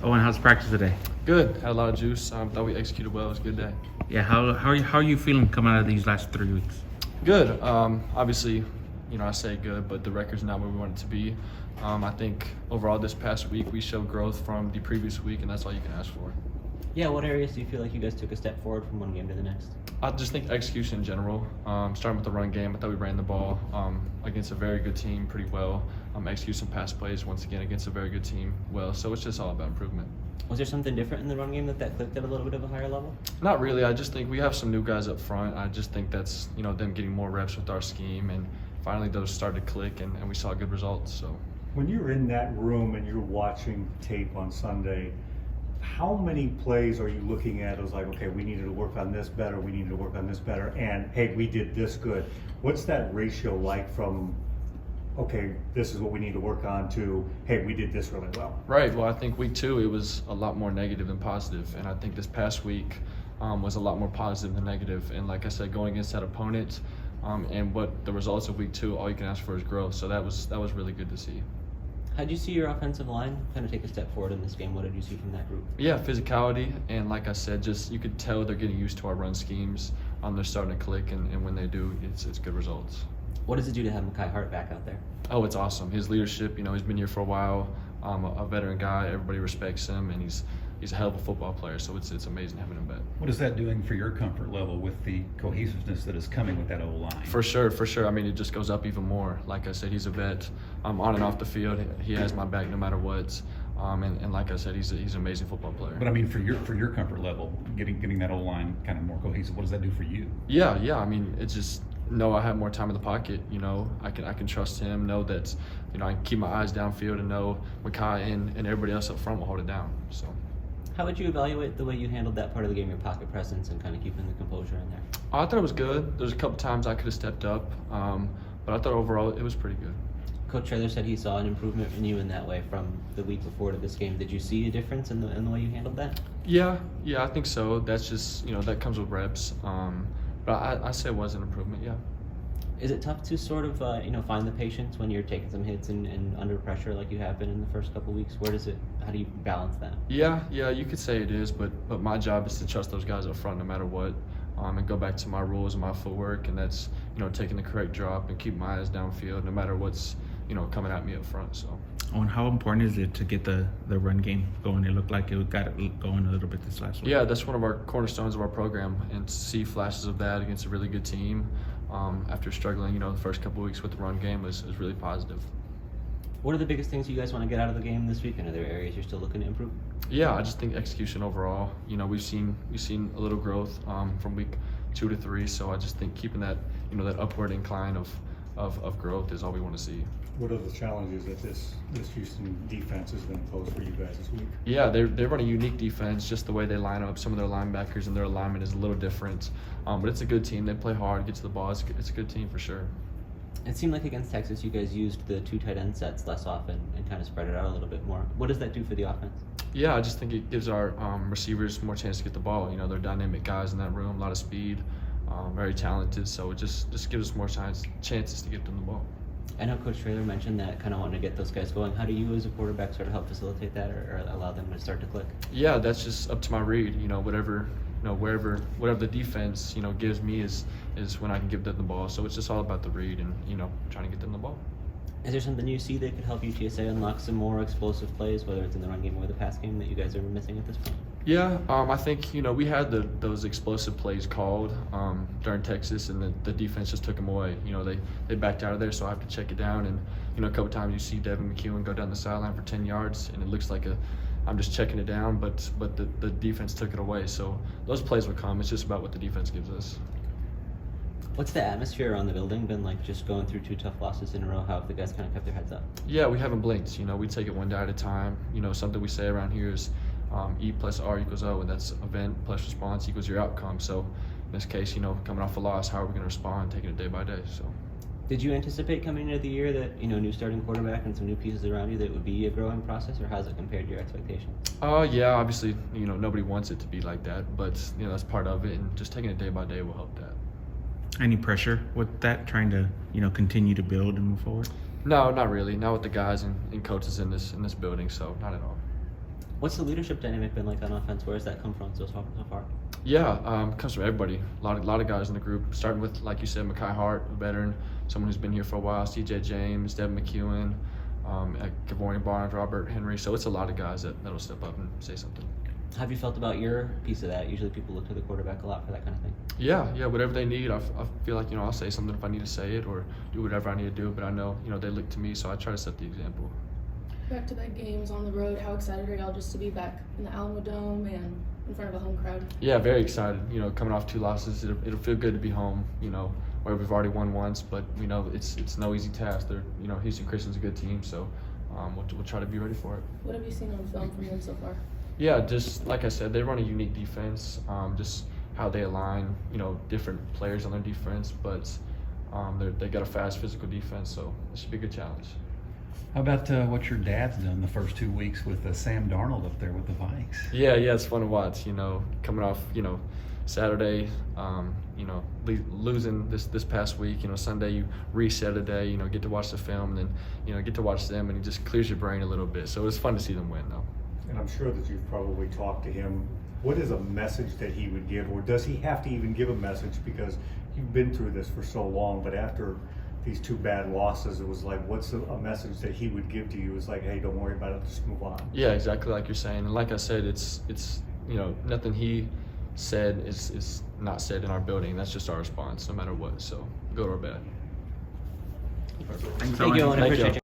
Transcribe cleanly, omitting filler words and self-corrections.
Owen, how's practice today? Good. Had a lot of juice. Thought we executed well. It was a good day. Yeah, how are you feeling coming out of these last 3 weeks? Good. Obviously, I say good, but the record's not where we want it to be. I think overall this past week we showed growth from the previous week, and that's all you can ask for. Yeah, what areas do you feel like you guys took a step forward from one game to the next? I just think execution in general. Starting with the run game, I thought we ran the ball against a very good team pretty well. Execute some pass plays once again against a very good team well. So it's just all about improvement. Was there something different in the run game that clicked at a little bit of a higher level? Not really. I just think we have some new guys up front. I just think that's them getting more reps with our scheme, and finally those started to click, and we saw good results. So when you're in that room and you're watching tape on Sunday, how many plays are you looking at as like, okay, we needed to work on this better, we needed to work on this better, and hey, we did this good? What's that ratio like from, okay, this is what we need to work on, to, hey, we did this really well? Right. Well, I think week 2 it was a lot more negative than positive, and I think this past week was a lot more positive than negative. And like I said, going against that opponent, and what the results of week 2, all you can ask for is growth. So that was really good to see. How did you see your offensive line kind of take a step forward in this game? What did you see from that group? Yeah, physicality, and like I said, just you could tell they're getting used to our run schemes. They're starting to click, and when they do, it's good results. What does it do to have Mekhi Hart back out there? Oh, it's awesome. His leadership, he's been here for a while, a veteran guy. Everybody respects him, and he's a hell of a football player, so it's amazing having him back. What is that doing for your comfort level with the cohesiveness that is coming with that O-line? For sure. I mean, it just goes up even more. Like I said, he's a vet. On and off the field, he has my back no matter what. And like I said, he's an amazing football player. But I mean, for your comfort level, getting that O-line kind of more cohesive, what does that do for you? Yeah. I mean, it's just know I have more time in the pocket. I can trust him. Know that I can keep my eyes downfield, and know Mekhi and everybody else up front will hold it down. So. How would you evaluate the way you handled that part of the game, your pocket presence and kind of keeping the composure in there? I thought it was good. There's a couple times I could have stepped up, but I thought overall it was pretty good. Coach Traylor said he saw an improvement in you in that way from the week before to this game. Did you see a difference in the way you handled that? Yeah, I think so. That's just that comes with reps. But I say it was an improvement. Yeah. Is it tough to sort of find the patience when you're taking some hits and under pressure like you have been in the first couple weeks? How do you balance that? Yeah, you could say it is, but my job is to trust those guys up front no matter what, and go back to my rules and my footwork, and that's taking the correct drop and keep my eyes downfield no matter what's coming at me up front. So. And how important is it to get the run game going? It looked like it got it going a little bit this last week. Yeah, that's one of our cornerstones of our program, and to see flashes of that against a really good team after struggling, the first couple of weeks with the run game was really positive. What are the biggest things you guys want to get out of the game this week, and are there areas you're still looking to improve? Yeah, I just think execution overall. We've seen a little growth from week 2 to 3, so I just think keeping that that upward incline of growth is all we want to see. What are the challenges that this Houston defense is going to pose for you guys this week? Yeah, they run a unique defense. Just the way they line up, some of their linebackers and their alignment is a little different. But it's a good team. They play hard, get to the ball. It's a good team for sure. It seemed like against Texas, you guys used the 2 tight end sets less often and kind of spread it out a little bit more. What does that do for the offense? Yeah, I just think it gives our receivers more chance to get the ball. They're dynamic guys in that room, a lot of speed, very talented. So it just gives us more chances to get them the ball. I know Coach Traylor mentioned that kind of wanting to get those guys going. How do you as a quarterback sort of help facilitate that or allow them to start to click? Yeah, that's just up to my read. Whatever the defense gives me is when I can give them the ball. So it's just all about the read and trying to get them the ball. Is there something you see that could help UTSA unlock some more explosive plays, whether it's in the run game or the pass game, that you guys are missing at this point? Yeah, I think we had those explosive plays called during Texas, and the defense just took them away. They backed out of there, so I have to check it down. And a couple times you see Devin McEwen go down the sideline for 10 yards, and it looks like I'm just checking it down, but the defense took it away. So those plays will come. It's just about what the defense gives us. What's the atmosphere around the building been like, just going through 2 tough losses in a row? How have the guys kind of kept their heads up? Yeah, we haven't blinked. We take it one day at a time. Something we say around here is E plus R equals O, and that's event plus response equals your outcome. So in this case, coming off a loss, how are we going to respond, taking it day by day? So. Did you anticipate coming into the year that, new starting quarterback and some new pieces around you, that it would be a growing process, or how's it compared to your expectations? Yeah, obviously, nobody wants it to be like that, but, that's part of it, and just taking it day by day will help that. Any pressure with that, trying to, continue to build and move forward? No, not really. Not with the guys and coaches in this building, so not at all. What's the leadership dynamic been like on offense? Where has that come from so far? Yeah, comes from everybody. A lot of guys in the group, starting with, like you said, Mekhi Hart, a veteran, someone who's been here for a while, CJ James, Devin McEwen, Kevorian Barnes, Robert Henry. So it's a lot of guys that'll step up and say something. How have you felt about your piece of that? Usually people look to the quarterback a lot for that kind of thing. Yeah, whatever they need. I feel like, I'll say something if I need to say it or do whatever I need to do, but I know, they look to me, so I try to set the example. Back-to-back games on the road. How excited are y'all just to be back in the Alamo Dome and in front of a home crowd? Yeah, very excited. Coming off 2 losses, it'll feel good to be home, where we've already won once, but we know it's no easy task. Houston Christian's a good team, so we'll try to be ready for it. What have you seen on film from them so far? Yeah, just like I said, they run a unique defense. Just how they align, different players on their defense, but they got a fast, physical defense, so it should be a good challenge. How about what your dad's done the first 2 weeks with Sam Darnold up there with the Vikes? Yeah, it's fun to watch. Coming off, Saturday, losing this past week. Sunday you reset a day. Get to watch the film, and then get to watch them, and it just clears your brain a little bit. So it was fun to see them win, though. And I'm sure that you've probably talked to him. What is a message that he would give, or does he have to even give a message, because you've been through this for so long, but after these 2 bad losses, it was like, what's a message that he would give to you? It's like, hey, don't worry about it, just move on. Yeah, exactly like you're saying. And like I said, it's nothing he said is not said in our building. That's just our response, no matter what. So go to our bed. Thank you, Owen. I Thank appreciate you. you.